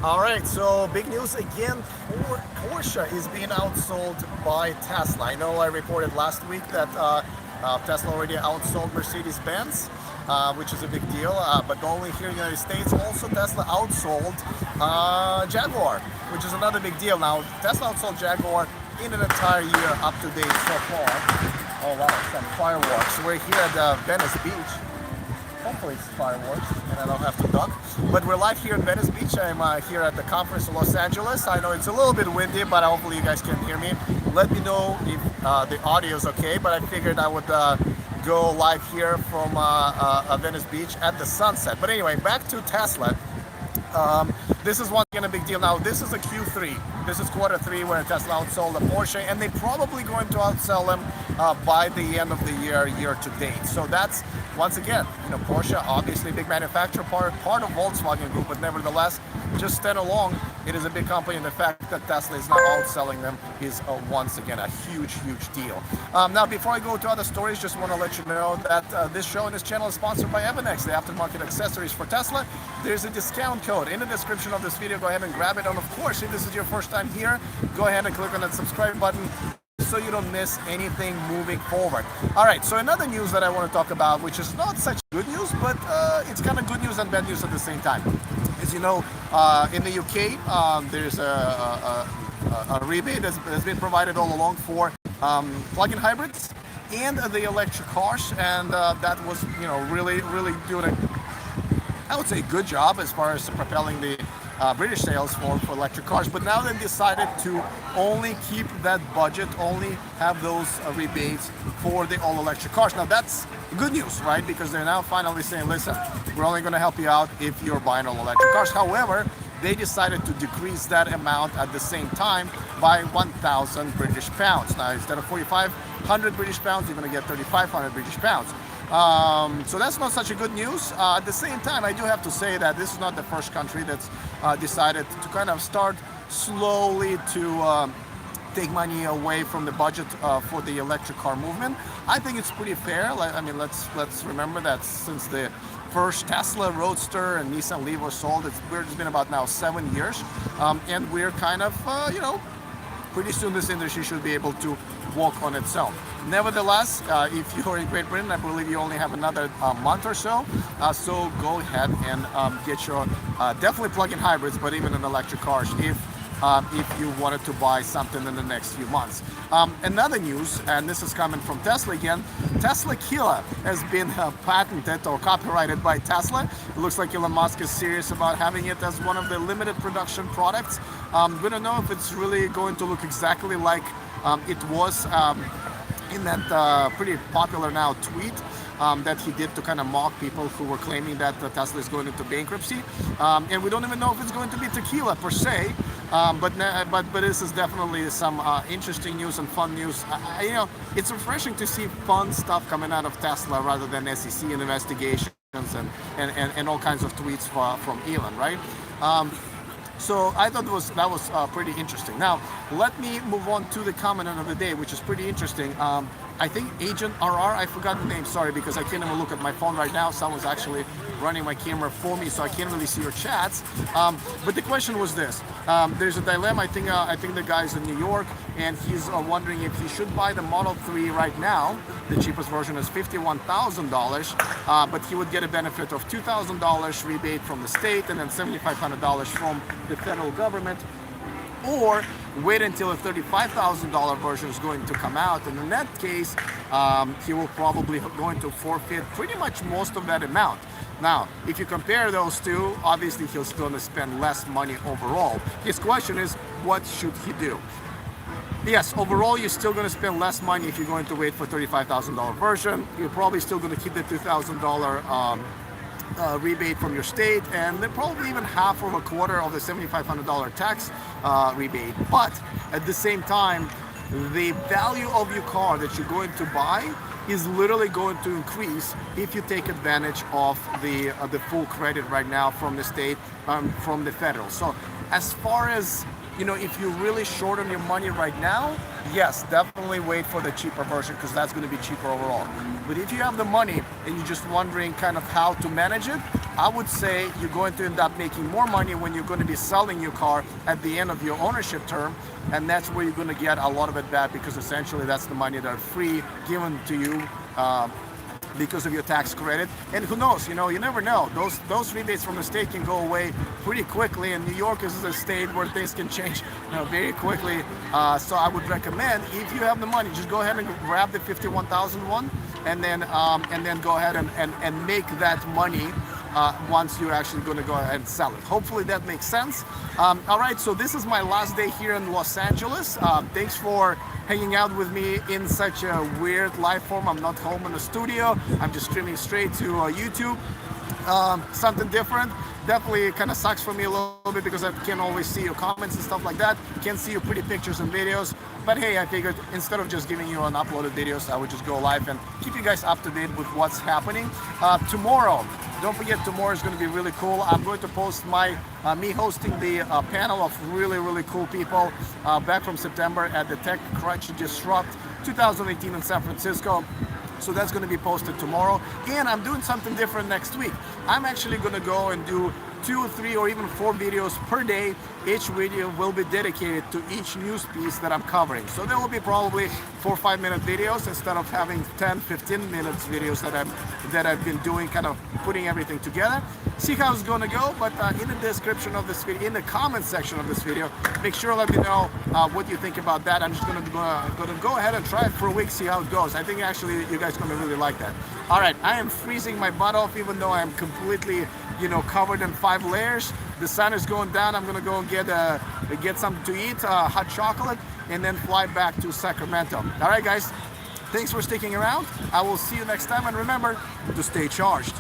All right, so big news again. Porsche is being outsold by Tesla. I know I reported last week that Tesla already outsold Mercedes-Benz, which is a big deal, but only here in the United States. Also, Tesla outsold Jaguar, which is another big deal. Now, Tesla outsold Jaguar in an entire year up to date so far. Oh wow, some fireworks. We're here at Venice Beach. Hopefully it's fireworks and I don't have to duck. But we're live here in Venice Beach. I'm here at the conference in Los Angeles. I know it's a little bit windy, but hopefully you guys can hear me. Let me know if the audio is okay, but I figured I would go live here from Venice Beach at the sunset. But anyway, back to Tesla. This is one kind of big deal. Now, this is a Q3. This is quarter three where Tesla outsold a Porsche, and they're probably going to outsell them by the end of the year to date. So that's, once again, Porsche, obviously a big manufacturer, part of Volkswagen Group, but nevertheless, just stand along, it is a big company, and the fact that Tesla is now outselling them is once again a huge deal. Now, before I go to other stories, just want to let you know that this show and this channel is sponsored by Evanex, the aftermarket accessories for Tesla. There's a discount code in the description of this video. Go ahead and grab it. And of course, if this is your first time here, go ahead and click on that subscribe button so you don't miss anything moving forward. All right, so another news that I want to talk about, which is not such good news, but it's kind of good news and bad news at the same time. As you know, in the UK, there's a rebate that's been provided all along for plug-in hybrids and the electric cars, and that was, really doing a, I would say, good job as far as propelling the British sales for electric cars. But now they've decided to only keep that budget, only have those rebates for the all-electric cars. Now that's good news, right? Because they're now finally saying, listen, we're only going to help you out if you're buying all-electric cars. However, they decided to decrease that amount at the same time by 1,000 British pounds. Now, instead of 4,500 British pounds, you're going to get 3,500 British pounds. So that's not such a good news. At the same time, I do have to say that this is not the first country that's decided to kind of start slowly to take money away from the budget for the electric car movement. I think it's pretty fair. I mean, let's remember that since the first Tesla Roadster and Nissan Leaf were sold, it's been about now 7 years, and we're kind of, pretty soon this industry should be able to walk on its own. Nevertheless, if you're in Great Britain, I believe you only have another month or so, so go ahead and get your definitely plug-in hybrids, but even in electric cars if you wanted to buy something in the next few months. Another news, and this is coming from Tesla again, Tesla Killer has been patented or copyrighted by Tesla. It looks like Elon Musk is serious about having it as one of the limited production products. We don't know if it's really going to look exactly like it was in that pretty popular now tweet that he did to kind of mock people who were claiming that Tesla is going into bankruptcy. And we don't even know if it's going to be tequila per se. But this is definitely some interesting news and fun news. It's refreshing to see fun stuff coming out of Tesla rather than SEC investigations and all kinds of tweets from Elon, right? So I thought that was pretty interesting. Now, let me move on to the comment of the day, which is pretty interesting. I think Agent RR, I forgot the name, sorry, because I can't even look at my phone right now. Someone's actually running my camera for me, so I can't really see your chats. But the question was this. There's a dilemma. I think the guy's in New York, and he's wondering if he should buy the Model 3 right now. The cheapest version is $51,000, but he would get a benefit of $2,000 rebate from the state and then $7,500 from the federal government, or wait until a $35,000 version is going to come out, and in that case, he will probably going to forfeit pretty much most of that amount. Now, if you compare those two, obviously he's going to spend less money overall. His question is, what should he do? Yes, overall, you're still going to spend less money if you're going to wait for $35,000 version. You're probably still going to keep the $2,000 rebate from your state, and then probably even half or a quarter of the $7,500 tax rebate. But at the same time, the value of your car that you're going to buy is literally going to increase if you take advantage of the full credit right now from the state, from the federal. So as far as if you're really short on your money right now, yes, definitely wait for the cheaper version because that's going to be cheaper overall. But if you have the money and you're just wondering kind of how to manage it, I would say you're going to end up making more money when you're going to be selling your car at the end of your ownership term, and that's where you're going to get a lot of it back because essentially that's the money that are free given to you because of your tax credit. And who knows, you never know. Those rebates from the state can go away pretty quickly, and New York is a state where things can change very quickly. So I would recommend, if you have the money, just go ahead and grab the 51,000 one, and then go ahead and make that money once you're actually going to go ahead and sell it. Hopefully that makes sense. All right, so this is my last day here in Los Angeles. Thanks for hanging out with me in such a weird live form. I'm not home in the studio. I'm just streaming straight to YouTube. Something different. Definitely kind of sucks for me a little bit because I can't always see your comments and stuff like that. Can't see your pretty pictures and videos. But hey, I figured instead of just giving you unuploaded videos, I would just go live and keep you guys up to date with what's happening. Tomorrow, don't forget, tomorrow is going to be really cool. I'm going to post me hosting the panel of really cool people back from September at the Tech Crutch Disrupt 2018 in San Francisco. So that's going to be posted tomorrow. And I'm doing something different next week. I'm actually going to go and do 2, 3, or even 4 videos per day. Each video will be dedicated to each news piece that I'm covering. So there will be probably 4 or 5 minute videos instead of having 10, 15 minutes videos that I've been doing, kind of putting everything together. See how it's going to go, but in the description of this video, in the comment section of this video, make sure to let me know what you think about that. I'm just going to go ahead and try it for a week, see how it goes. I think actually you guys are going to really like that. All right, I am freezing my butt off even though I'm completely covered in 5 layers. The sun is going down. I'm gonna go and get something to eat, hot chocolate, and then fly back to Sacramento. All right, guys, thanks for sticking around. I will see you next time, and remember to stay charged.